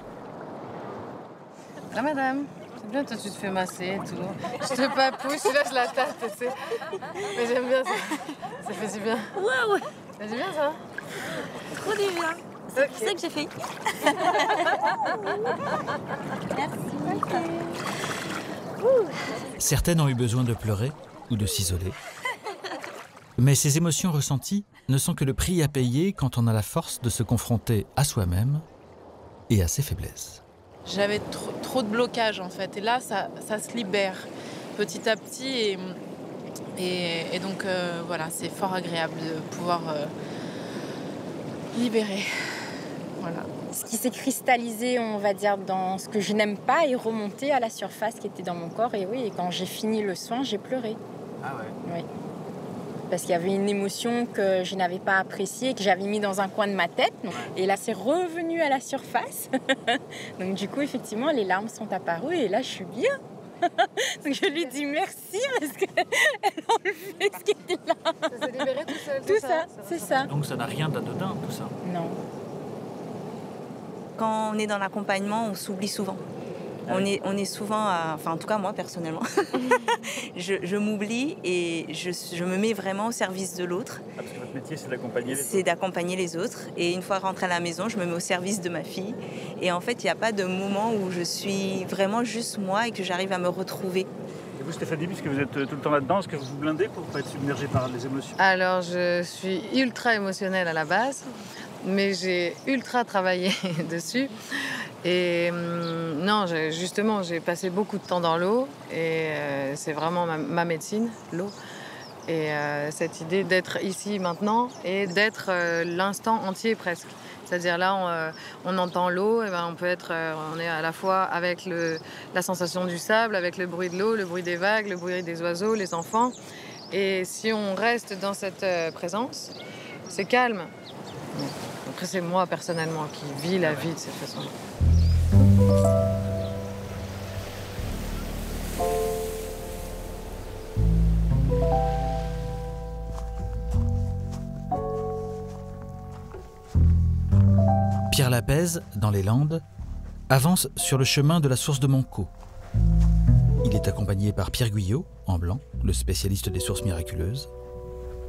Speaker 4: Ah madame, c'est bien, toi tu te fais masser et tout. Je te papouille, je te lâche la tête, tu sais. Mais j'aime bien ça. Ça fait du bien.
Speaker 6: Ouais.
Speaker 4: Ça fait du bien ça.
Speaker 6: Trop du bien. C'est pour ça que j'ai fait. Merci.
Speaker 1: Certaines ont eu besoin de pleurer ou de s'isoler. Mais ces émotions ressenties ne sont que le prix à payer quand on a la force de se confronter à soi-même et à ses faiblesses.
Speaker 22: J'avais trop de blocage en fait, et là ça se libère petit à petit, et donc voilà, c'est fort agréable de pouvoir libérer. Voilà.
Speaker 23: Ce qui s'est cristallisé, on va dire, dans ce que je n'aime pas est remonté à la surface qui était dans mon corps, et oui, et quand j'ai fini le soin, j'ai pleuré.
Speaker 3: Ah ouais?
Speaker 23: Oui. Parce qu'il y avait une émotion que je n'avais pas appréciée, que j'avais mis dans un coin de ma tête. Et là, c'est revenu à la surface. Donc du coup, effectivement, les larmes sont apparues et là, je suis bien. Donc je lui dis merci parce qu'elle a enlevé ce qui était là.
Speaker 4: Ça s'est libéré tout seul.
Speaker 23: Tout ça, c'est ça.
Speaker 1: Donc ça n'a rien d'anodin, tout ça?
Speaker 23: Non.
Speaker 6: Quand on est dans l'accompagnement, on s'oublie souvent. On est souvent, enfin en tout cas moi personnellement, je m'oublie et je me mets vraiment au service de l'autre.
Speaker 10: Ah, parce que votre métier c'est d'accompagner les autres.
Speaker 6: C'est d'accompagner les autres, et une fois rentrée à la maison, je me mets au service de ma fille. Et en fait, il n'y a pas de moment où je suis vraiment juste moi et que j'arrive à me retrouver.
Speaker 10: Et vous Stéphanie, puisque vous êtes tout le temps là-dedans, est-ce que vous vous blindez pour ne pas être submergée par les émotions?
Speaker 4: Alors je suis ultra émotionnelle à la base, mais j'ai ultra travaillé dessus. Et non, justement, j'ai passé beaucoup de temps dans l'eau et c'est vraiment ma médecine, l'eau. Et cette idée d'être ici maintenant et d'être l'instant entier presque. C'est-à-dire là, on entend l'eau, et ben on peut être, on est à la fois avec la sensation du sable, avec le bruit de l'eau, le bruit des vagues, le bruit des oiseaux, les enfants. Et si on reste dans cette présence, c'est calme. Après, c'est moi personnellement qui vis la vie de cette façon.
Speaker 1: Pierre Lapèze, dans les Landes, avance sur le chemin de la source de Monco. Il est accompagné par Pierre Guyot, en blanc, le spécialiste des sources miraculeuses,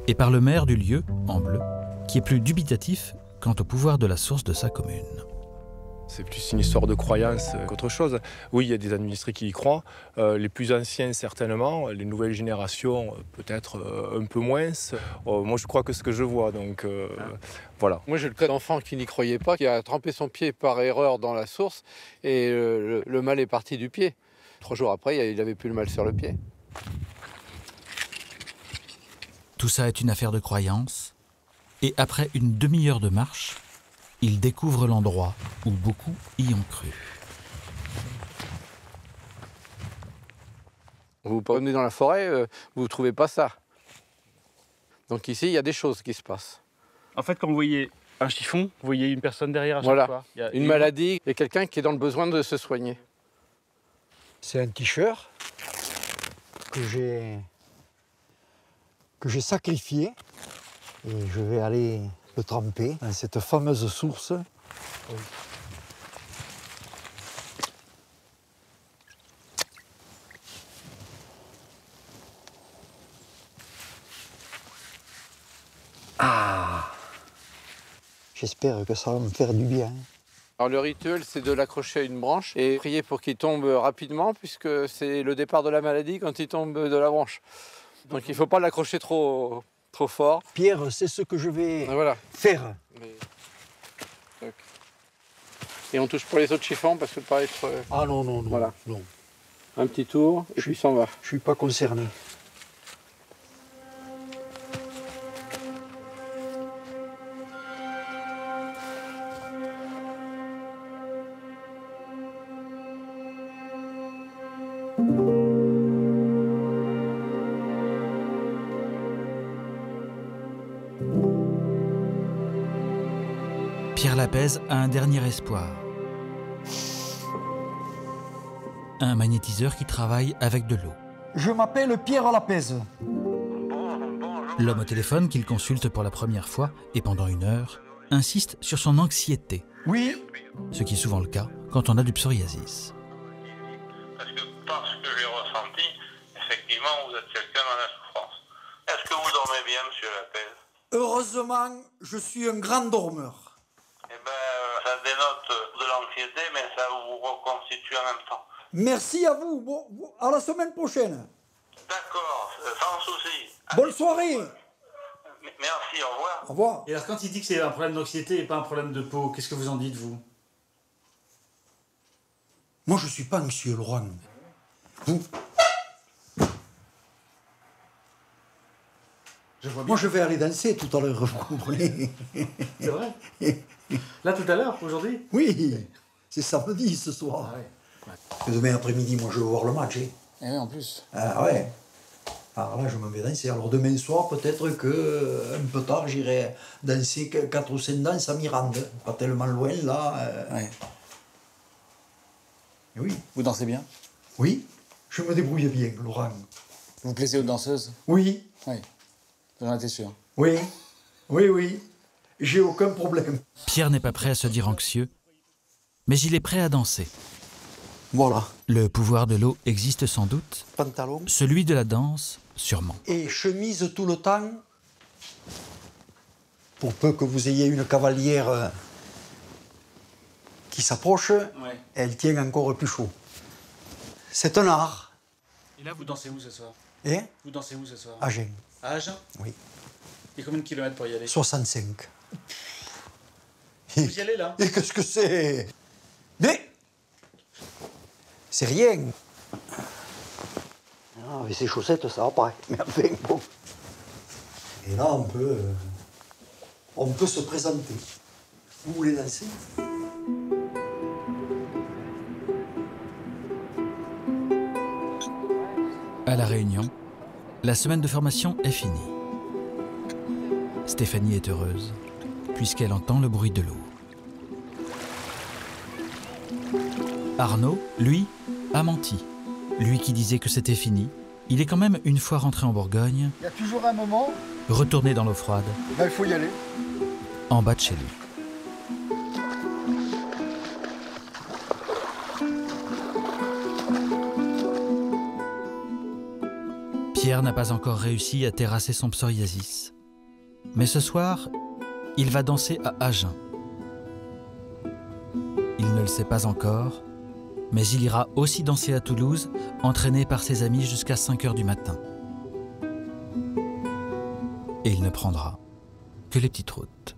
Speaker 1: et par le maire du lieu, en bleu, qui est plus dubitatif quant au pouvoir de la source de sa commune.
Speaker 13: C'est plus une histoire de croyance qu'autre chose. Oui, il y a des administrés qui y croient, les plus anciens certainement, les nouvelles générations peut-être un peu moins. Moi je crois que ce que je vois, donc voilà.
Speaker 18: Moi j'ai le cas d'enfant qui n'y croyait pas, qui a trempé son pied par erreur dans la source et le mal est parti du pied. 3 jours après, il n'avait plus le mal sur le pied.
Speaker 1: Tout ça est une affaire de croyance, et après une demi-heure de marche, il découvre l'endroit où beaucoup y ont cru.
Speaker 18: Vous vous promenez dans la forêt, vous ne trouvez pas ça. Donc ici, il y a des choses qui se passent.
Speaker 10: En fait, quand vous voyez un chiffon, vous voyez une personne derrière à chaque
Speaker 18: voilà.
Speaker 10: fois.
Speaker 18: Une maladie, il y a quelqu'un qui est dans le besoin de se soigner.
Speaker 5: C'est un t-shirt que j'ai sacrifié et je vais aller le tremper dans cette fameuse source. Ah! J'espère que ça va me faire du bien.
Speaker 18: Alors le rituel, c'est de l'accrocher à une branche et prier pour qu'il tombe rapidement, puisque c'est le départ de la maladie quand il tombe de la branche. Donc il ne faut pas l'accrocher trop fort.
Speaker 5: Pierre, c'est ce que je vais faire.
Speaker 18: Et on touche pas les autres chiffons parce que ça paraît être...
Speaker 5: Ah non, non, non.
Speaker 18: Voilà.
Speaker 5: Non.
Speaker 18: Un petit tour et puis il s'en va.
Speaker 5: Je suis pas concerné.
Speaker 1: Pierre Lapèze a un dernier espoir. Un magnétiseur qui travaille avec de l'eau.
Speaker 5: Je m'appelle Pierre Lapèze.
Speaker 1: L'homme au téléphone qu'il consulte pour la première fois et pendant 1 heure insiste sur son anxiété.
Speaker 5: Oui.
Speaker 1: Ce qui est souvent le cas quand on a du psoriasis.
Speaker 11: Parce que par ce que j'ai ressenti, effectivement, vous êtes quelqu'un dans la souffrance. Est-ce que vous dormez bien, monsieur Lapèze?
Speaker 5: Heureusement, je suis un grand dormeur.
Speaker 11: Eh bien, ça dénote de l'anxiété, mais ça vous reconstitue en même temps.
Speaker 5: Merci à vous. Bon, à la semaine prochaine.
Speaker 11: D'accord, sans souci.
Speaker 5: Bonne soirée.
Speaker 11: Merci, au revoir.
Speaker 5: Au revoir.
Speaker 1: Et alors quand il dit que c'est un problème d'anxiété et pas un problème de peau, qu'est-ce que vous en dites, vous?
Speaker 5: Moi, je suis pas anxieux, Laurent. Vous? Moi, je vais aller danser tout à l'heure, vous comprenez?
Speaker 1: C'est vrai? Là, tout à l'heure, aujourd'hui?
Speaker 5: Oui, c'est samedi ce soir.
Speaker 1: Ah ouais.
Speaker 5: Et demain après-midi, moi, je vais voir le match.
Speaker 1: Et oui, en plus.
Speaker 5: Ah ouais. Alors là, je me vais danser. Alors demain soir, peut-être que un peu tard, j'irai danser 4 ou 5 danses à Mirande. Pas tellement loin, là.
Speaker 1: Ouais.
Speaker 5: Et oui.
Speaker 1: Vous dansez bien?
Speaker 5: Oui, je me débrouille bien, Laurent.
Speaker 1: Vous plaisez aux danseuses?
Speaker 5: Oui.
Speaker 1: Oui. J'en étais sûr.
Speaker 5: Oui. Oui, oui. J'ai aucun problème.
Speaker 1: Pierre n'est pas prêt à se dire anxieux, mais il est prêt à danser.
Speaker 5: Voilà.
Speaker 1: Le pouvoir de l'eau existe sans doute.
Speaker 5: Pantalon.
Speaker 1: Celui de la danse, sûrement.
Speaker 5: Et chemise tout le temps. Pour peu que vous ayez une cavalière qui s'approche, elle tient encore plus chaud. C'est un art.
Speaker 1: Et là, vous dansez où ce soir?
Speaker 5: Vous
Speaker 1: dansez où ce soir?
Speaker 5: À Agen.
Speaker 1: À Agen?
Speaker 5: Oui.
Speaker 1: Il y a combien de kilomètres pour y aller?
Speaker 5: 65.
Speaker 1: Vous y allez là?
Speaker 5: Et qu'est-ce que c'est? Mais c'est rien. Ah, avec ces chaussettes, ça va pas. Mais enfin, bon. Et là, on peut se présenter. Vous voulez danser?
Speaker 1: À La Réunion, la semaine de formation est finie. Stéphanie est heureuse, puisqu'elle entend le bruit de l'eau. Arnaud, lui, a menti. Lui qui disait que c'était fini, il est quand même une fois rentré en Bourgogne,
Speaker 2: Il y a toujours un moment,
Speaker 1: retourné dans l'eau froide,
Speaker 2: il faut y aller.
Speaker 1: en bas de chez lui. Pierre n'a pas encore réussi à terrasser son psoriasis. Mais ce soir, il va danser à Agen. Il ne le sait pas encore, mais il ira aussi danser à Toulouse, entraîné par ses amis jusqu'à 5 h du matin. Et il ne prendra que les petites routes.